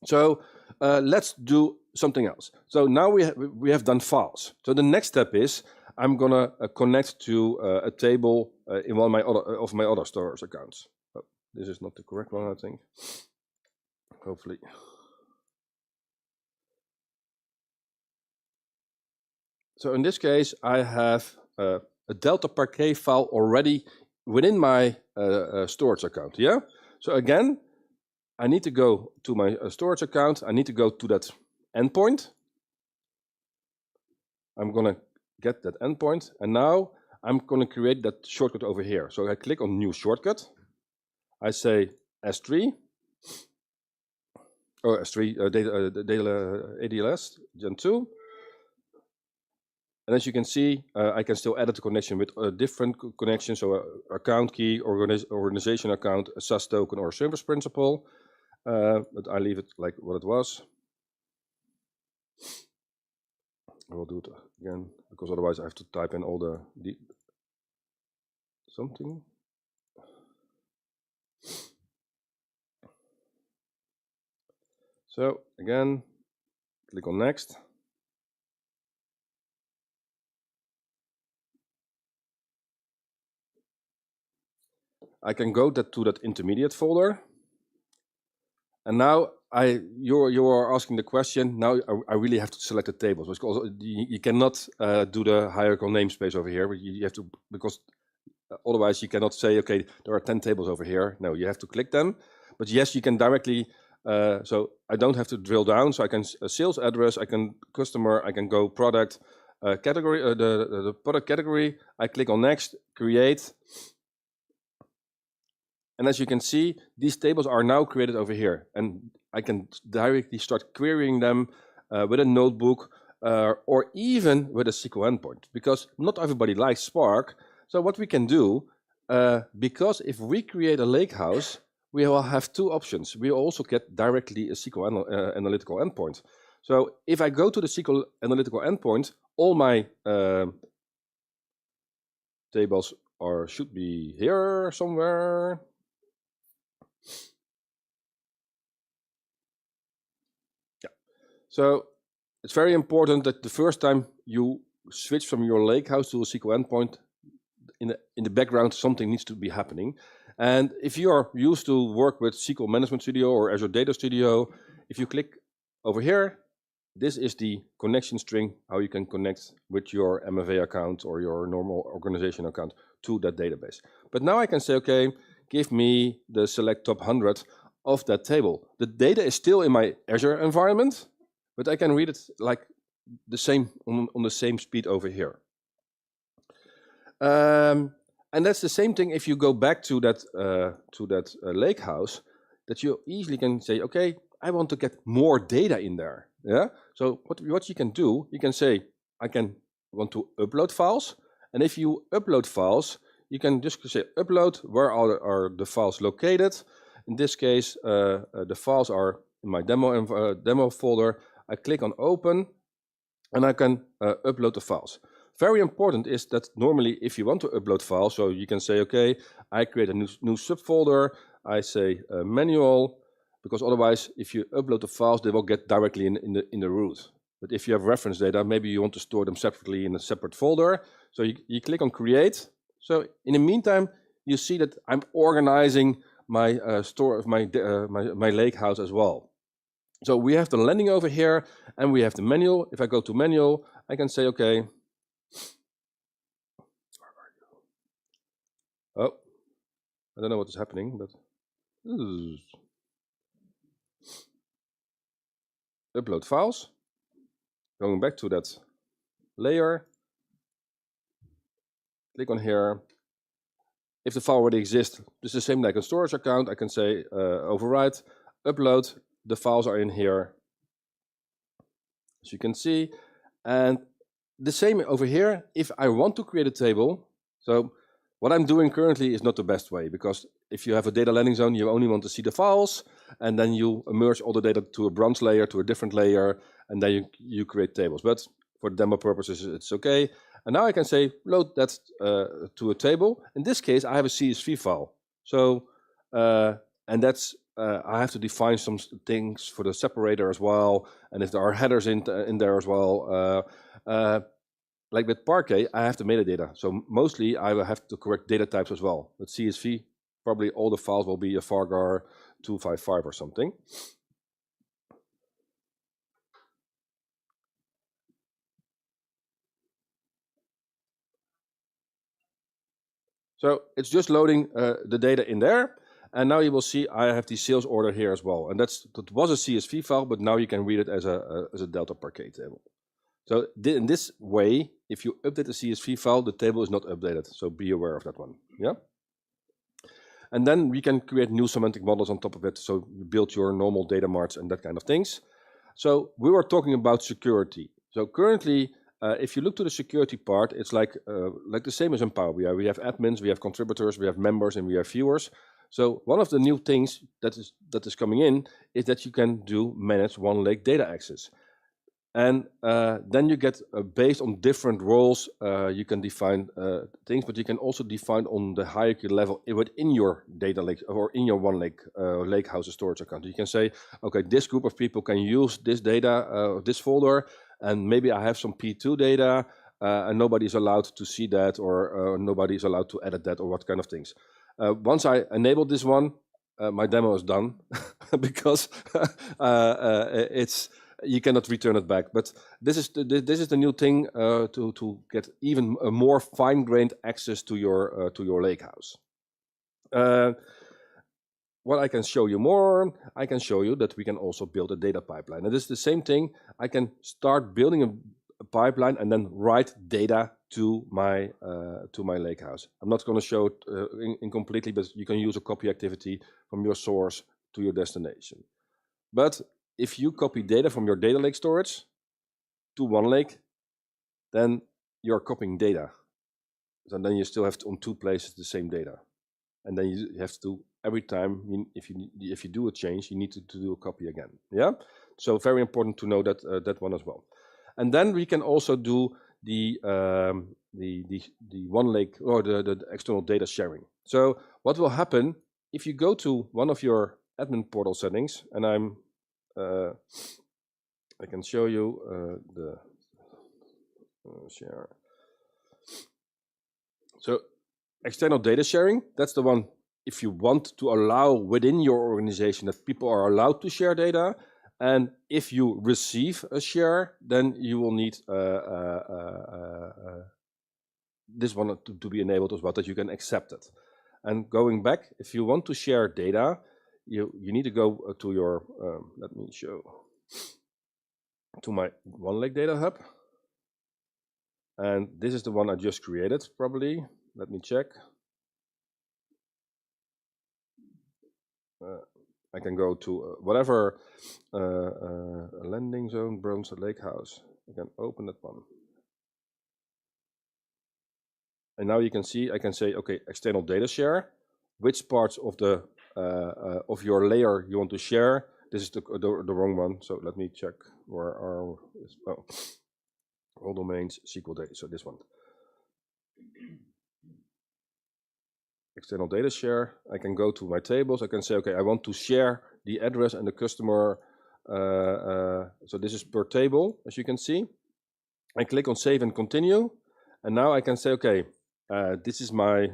So let's do something else. So now we have done files. So the next step is I'm gonna connect to a table in one of my other storage accounts. Oh, this is not the correct one, I think. Hopefully. So in this case, I have a delta parquet file already within my storage account. Yeah. So again, I need to go to my storage account. I need to go to that endpoint. I'm gonna get that endpoint, and now I'm gonna create that shortcut over here. So I click on New Shortcut. I say S3 or S3 ADLS Gen 2. And as you can see, I can still edit the connection with different connections, so account key, organization account, a SAS token, or a service principal. But I leave it like what it was. I will do it again, because otherwise I have to type in all the something. So again, click on next. I can go to that intermediate folder. And now you are asking the question. Now I really have to select the tables, because you cannot do the hierarchical namespace over here. You have to, because otherwise you cannot say, okay, there are 10 tables over here. No, you have to click them. But yes, you can directly. So I don't have to drill down. So I can sales address, I can customer, I can go product category, the product category. I click on next, create. And as you can see, these tables are now created over here, and I can directly start querying them with a notebook or even with a SQL endpoint, because not everybody likes Spark. So what we can do, because if we create a lakehouse, we will have two options. We also get directly a SQL analytical endpoint. So if I go to the SQL analytical endpoint, all my tables should be here somewhere. Yeah. So it's very important that the first time you switch from your lakehouse to a SQL endpoint, in the background something needs to be happening. And if you are used to work with SQL Management Studio or Azure Data Studio, if you click over here, this is the connection string, how you can connect with your MFA account or your normal organization account to that database. But now I can say, okay, give me the select top 100 of that table. The data is still in my Azure environment, but I can read it like the same on the same speed over here. And that's the same thing if you go back to that lake house, that you easily can say, okay, I want to get more data in there. Yeah. So what you can do, you can say, I want to upload files, and if you upload files, you can just say upload. Where are the files located? In this case, the files are in my demo folder. I click on open, and I can upload the files. Very important is that normally if you want to upload files, so you can say, okay, I create a new subfolder. I say manual, because otherwise if you upload the files, they will get directly in the root. But if you have reference data, maybe you want to store them separately in a separate folder. So you click on create. So in the meantime, you see that I'm organizing my store of my lake house as well. So we have the landing over here, and we have the manual. If I go to manual, I can say, okay, oh, I don't know what is happening, but upload files. Going back to that layer, click on here. If the file already exists, it's the same like a storage account. I can say override, upload. The files are in here, as you can see. And the same over here. If I want to create a table, so what I'm doing currently is not the best way, because if you have a data landing zone, you only want to see the files. and then you merge all the data to a bronze layer, to a different layer, and then you create tables. But for demo purposes, it's okay. And now I can say, load that to a table. In this case, I have a CSV file. So, and that's, I have to define some things for the separator as well. And if there are headers in there as well, like with Parquet, I have the metadata. So mostly I will have to correct data types as well. With CSV, probably all the files will be a varchar 255 or something. So it's just loading the data in there. And now you will see I have the sales order here as well. And that was a CSV file, but now you can read it as a Delta Parquet table. So in this way, if you update the CSV file, the table is not updated. So be aware of that one. Yeah. And then we can create new semantic models on top of it. So you build your normal data marts and that kind of things. So we were talking about security. So currently, if you look to the security part, it's like the same as in Power BI. We have admins, we have contributors, we have members, and we have viewers. So one of the new things that is coming in is that you can manage OneLake data access. And then you get, based on different roles, you can define things, but you can also define on the hierarchy level within your data lake or in your OneLake lakehouse storage account. You can say, okay, this group of people can use this data, this folder, and maybe I have some P2 data, and nobody is allowed to see that, or nobody is allowed to edit that, or what kind of things. Once I enable this one, my demo is done because you cannot return it back. But this is the new thing to get even a more fine-grained access to your lakehouse. What I can show you more, I can show you that we can also build a data pipeline. And this is the same thing. I can start building a pipeline and then write data to my lakehouse. I'm not going to show it in completely, but you can use a copy activity from your source to your destination. But if you copy data from your data lake storage to OneLake, then you're copying data. So then you still have to, on two places, the same data. And then you have to, every time, if you do a change, you need to do a copy again. Yeah. So very important to know that that one as well. And then we can also do the OneLake or the external data sharing. So what will happen if you go to one of your admin portal settings, and I can show you the share. So external data sharing, that's the one if you want to allow within your organization that people are allowed to share data. And if you receive a share, then you will need this one to be enabled as well, that you can accept it. And going back, if you want to share data, you need to go to your, let me show, to my OneLake Data Hub. And this is the one I just created, probably. Let me check. I can go to whatever landing zone, bronze lakehouse. I can open that one. And now you can see, I can say, okay, external data share. Which parts of the of your layer you want to share? This is the wrong one. So let me check where are all domains SQL data. So this one. External data share. I can go to my tables. I can say, okay, I want to share the address and the customer. So this is per table, as you can see. I click on save and continue. And now I can say, okay, this is my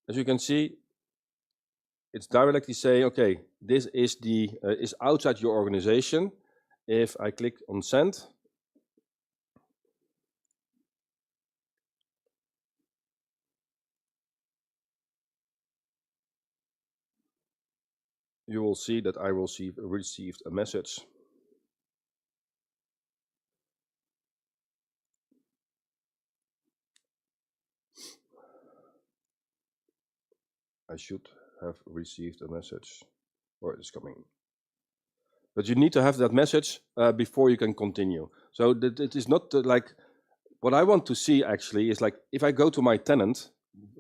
as you can see, it's directly saying, okay, this is the is outside your organization. If I click on send, you will see that I will received a message. I should have received a message, or it's coming. But you need to have that message before you can continue. So that it is not like, what I want to see actually is like, if I go to my tenant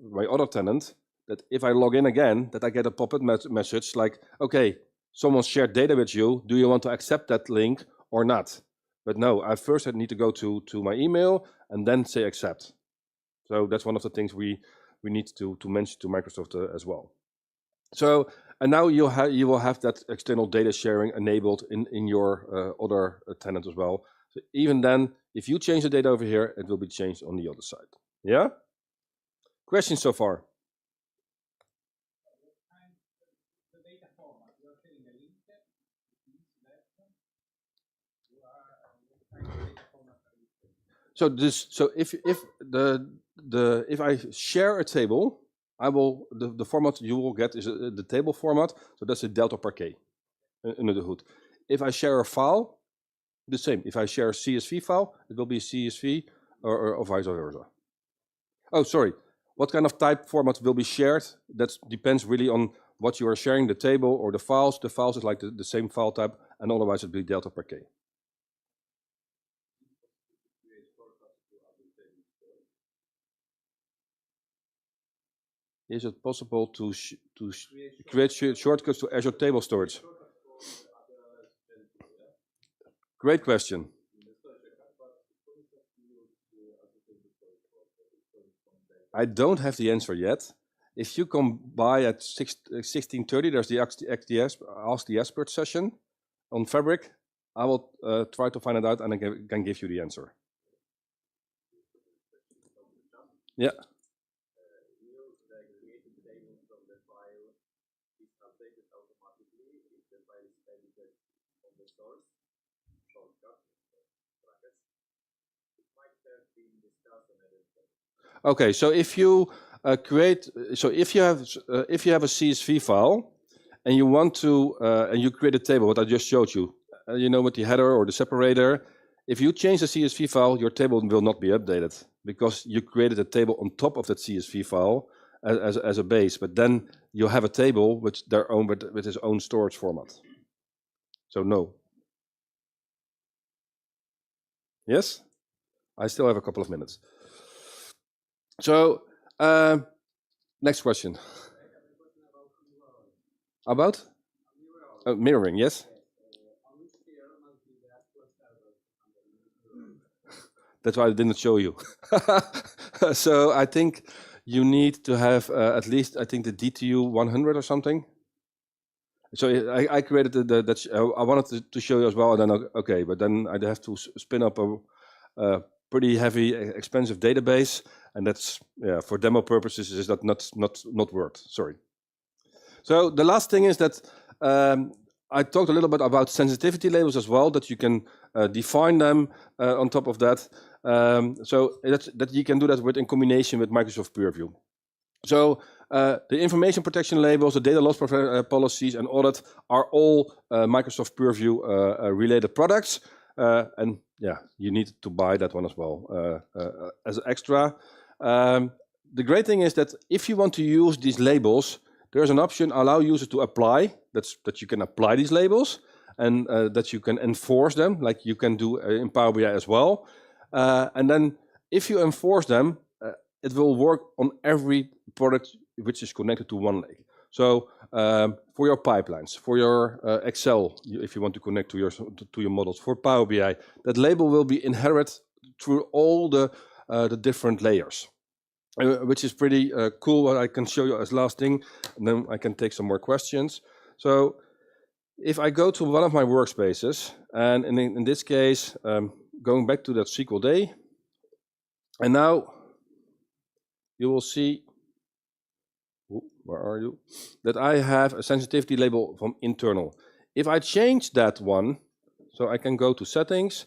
my other tenant, that if I log in again, that I get a pop-up message like, okay, someone shared data with you. Do you want to accept that link or not? But no, I need to go to my email and then say accept. So that's one of the things we need to mention to Microsoft as well. So, and now you will have that external data sharing enabled in your other tenant as well. So even then, if you change the data over here, it will be changed on the other side. Yeah? Questions so far? The data format, you are sharing the link, So if I share a table, I will the format you will get is the table format. So that's a delta parquet under the hood. If I share a file, the same. If I share a CSV file, it will be CSV or vice versa. Oh, sorry. What kind of type format will be shared? That depends really on what you are sharing, the table or the files. The files is like the same file type, and otherwise it will be delta parquet. Is it possible to create shortcuts to Azure Table Storage? Great question. I don't have the answer yet. If you come by at 16:30, there's the Ask the Expert session on Fabric. I will try to find it out and I can give you the answer. Yeah. Okay, so if you if you have a CSV file and you want to and you create a table, what I just showed you, you know, with the header or the separator. If you change the CSV file, your table will not be updated because you created a table on top of that CSV file as a base. But then you have a table with its own storage format. So no. Yes, I still have a couple of minutes. So next question. About mirroring, yes. That's why I didn't show you. So I think you need to have at least, I think, the DTU 100 or something. So I created that. I wanted to show you as well. And then okay, but then I'd have to spin up a pretty heavy, expensive database, and that's for demo purposes is that not worth. Sorry. So the last thing is that I talked a little bit about sensitivity labels as well, that you can define them on top of that. So that you can do that in combination with Microsoft Purview. So the information protection labels, the data loss policies, and audit are all Microsoft Purview related products. And yeah, you need to buy that one as well as an extra. The great thing is that if you want to use these labels, there's an option allow users to apply. That you can apply these labels and that you can enforce them, like you can do in Power BI as well. And then if you enforce them, it will work on every product which is connected to OneLake. So for your pipelines, for your Excel, if you want to connect to your models, for Power BI, that label will be inherited through all the different layers, which is pretty cool. What I can show you as last thing, and then I can take some more questions. So if I go to one of my workspaces, and in this case, going back to that SQL day, and now you will see, where are you? That I have a sensitivity label from internal. If I change that one, so I can go to settings,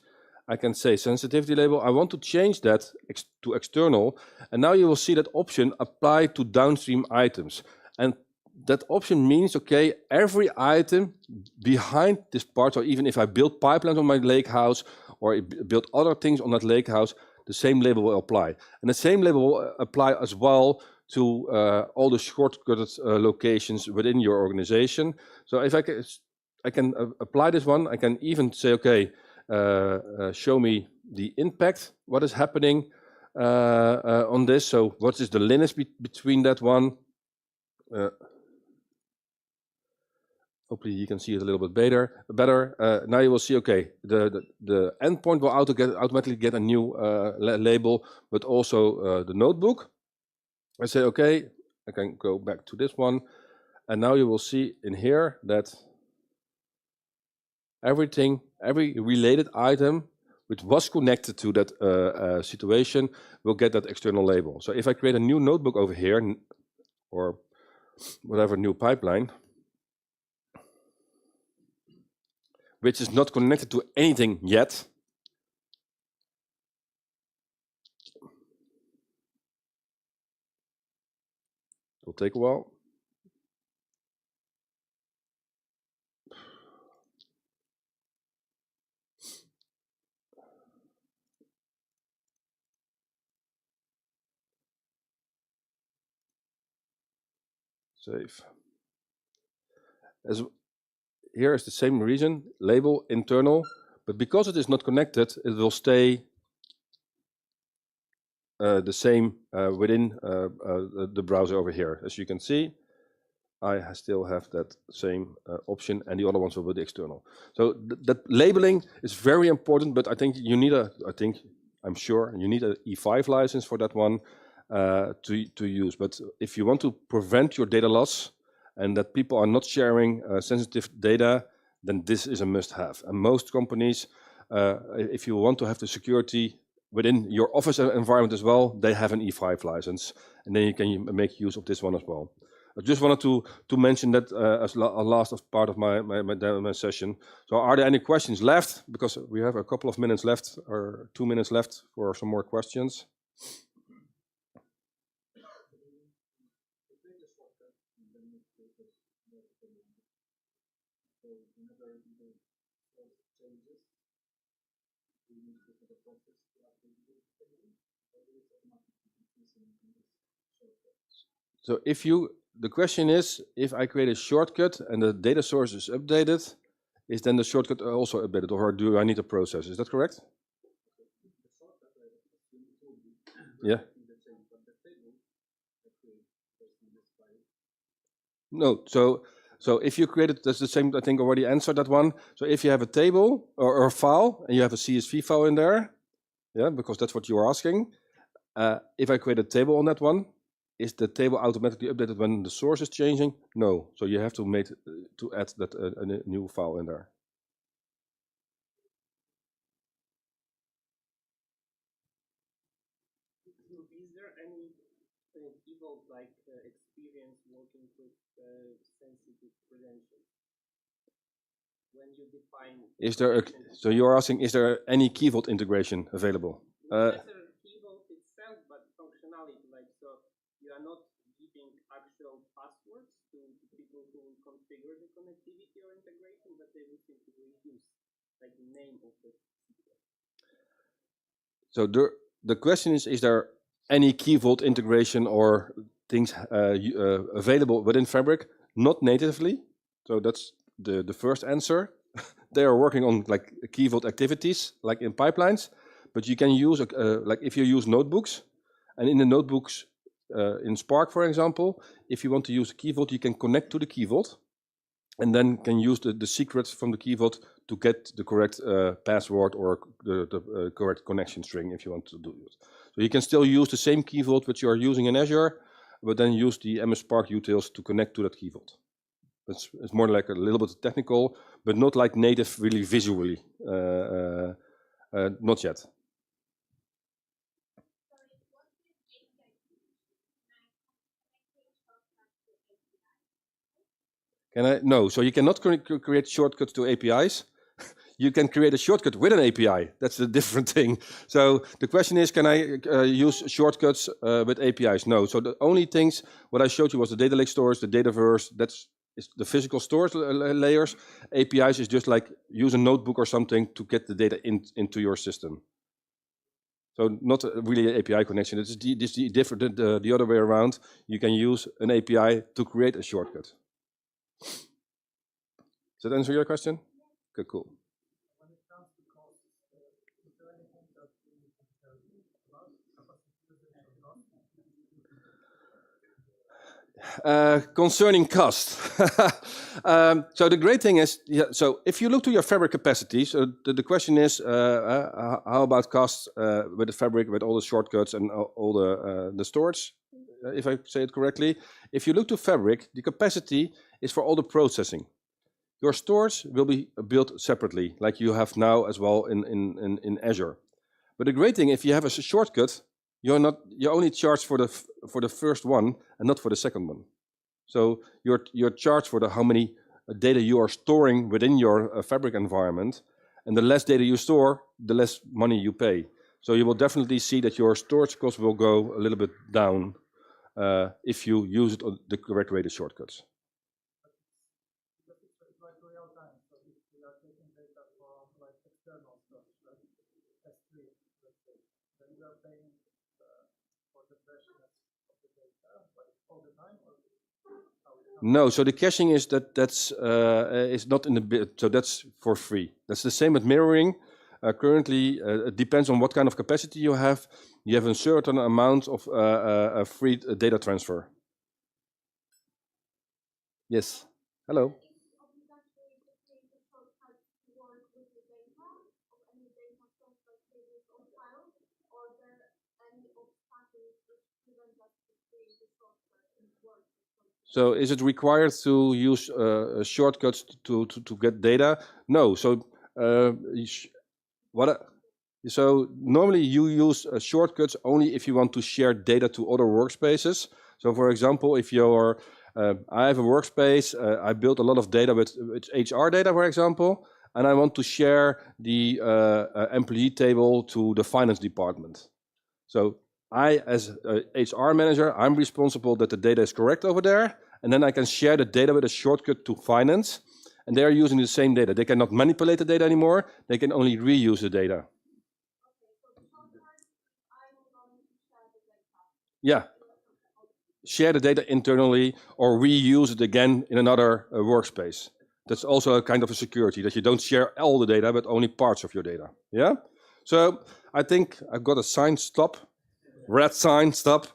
I can say sensitivity label, I want to change that to external, and now you will see that option apply to downstream items. And that option means, okay, every item behind this part, or even if I build pipelines on my lakehouse or build other things on that lakehouse, the same label will apply. And the same label will apply as well to all the shortcut locations within your organization. So if I can apply this one, I can even say, okay, show me the impact, what is happening on this. So what is the lineage between that one? Hopefully you can see it a little bit better. Now you will see, okay, the endpoint will automatically get a new label, but also the notebook. I say, okay, I can go back to this one. And now you will see in here that every related item which was connected to that situation will get that external label. So if I create a new notebook over here, or whatever new pipeline, which is not connected to anything yet, it will take a while. Save. Here is the same reason, label internal, but because it is not connected, it will stay the same within the browser over here. As you can see, I still have that same option, and the other ones will be the external. So that labeling is very important, but I think you need I'm sure you need an E5 license for that one to use. But if you want to prevent your data loss and that people are not sharing sensitive data, then this is a must-have. And most companies, if you want to have the security within your office environment as well, they have an E5 license, and then you can make use of this one as well. I just wanted to mention that as last part of my session. So are there any questions left? Because we have a couple of minutes left, or 2 minutes left for some more questions. So the question is, if I create a shortcut and the data source is updated, is then the shortcut also updated, or do I need a process? Is that correct? Yeah. No. So if you created, that's the same. I think already answered that one. So if you have a table or a file and you have a CSV file in there, yeah, because that's what you are asking. If I create a table on that one, is the table automatically updated when the source is changing? No. So you have to add that a new file in there. Is there any people experience working with sensitive credentials? When you define, so you're asking, is there any key vault integration available? Not key vault itself, but functionality. So you are not giving actual passwords to people who configure the connectivity or integration, but they will simply use the name of the. So the question is there any key vault integration or things available within Fabric? Not natively. So that's the first answer. They are working on key vault activities, like in pipelines, but you can use if you use notebooks, and in the notebooks in Spark, for example, if you want to use a key vault, you can connect to the key vault, and then can use the secrets from the key vault to get the correct password or the correct connection string if you want to do it. So you can still use the same key vault which you are using in Azure, but then use the MS Spark utils to connect to that key vault. It's more like a little bit technical, but not like native really visually. Not yet. No, so you cannot create shortcuts to APIs. You can create a shortcut with an API. That's a different thing. So the question is, can I use shortcuts with APIs? No. So the only things, what I showed you was the data lake storage, the Dataverse, that's the physical storage layers. APIs is just like use a notebook or something to get the data into your system. So not really an API connection. It's different. The other way around. You can use an API to create a shortcut. Does that answer your question? Okay, cool. Concerning cost. So the great thing is, so if you look to your Fabric capacity, so the question is, how about cost with the Fabric, with all the shortcuts and all the storage, if I say it correctly. If you look to Fabric, the capacity is for all the processing. Your stores will be built separately, like you have now as well in Azure. But the great thing, if you have a shortcut, you're only charged for the first one and not for the second one. So you're charged for how many data you are storing within your Fabric environment, and the less data you store, the less money you pay. So you will definitely see that your storage cost will go a little bit down if you use it on the correct way, the shortcuts. No, so the caching is that's not in the bit, so that's for free. That's the same with mirroring. Currently, it depends on what kind of capacity you have. You have a certain amount of free data transfer. Yes. Hello. So is it required to use shortcuts to get data? No. So so normally you use shortcuts only if you want to share data to other workspaces. So for example, if you're I have a workspace, I built a lot of data with HR data, for example, and I want to share the employee table to the finance department. So I, as a HR manager, I'm responsible that the data is correct over there, and then I can share the data with a shortcut to finance, and they're using the same data. They cannot manipulate the data anymore, they can only reuse the data. Yeah. Share the data internally or reuse it again in another workspace. That's also a kind of a security, that you don't share all the data, but only parts of your data. Yeah? So I think I've got a sign, stop. Red sign, stop.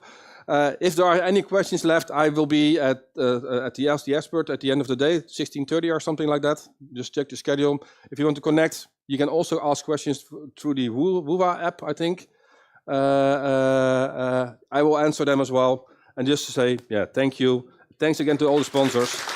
If there are any questions left, I will be at the Ask the Expert at the end of the day, 16:30 or something like that. Just check the schedule. If you want to connect, you can also ask questions through the Wova app, I think. I will answer them as well. And just to say, yeah, thank you. Thanks again to all the sponsors.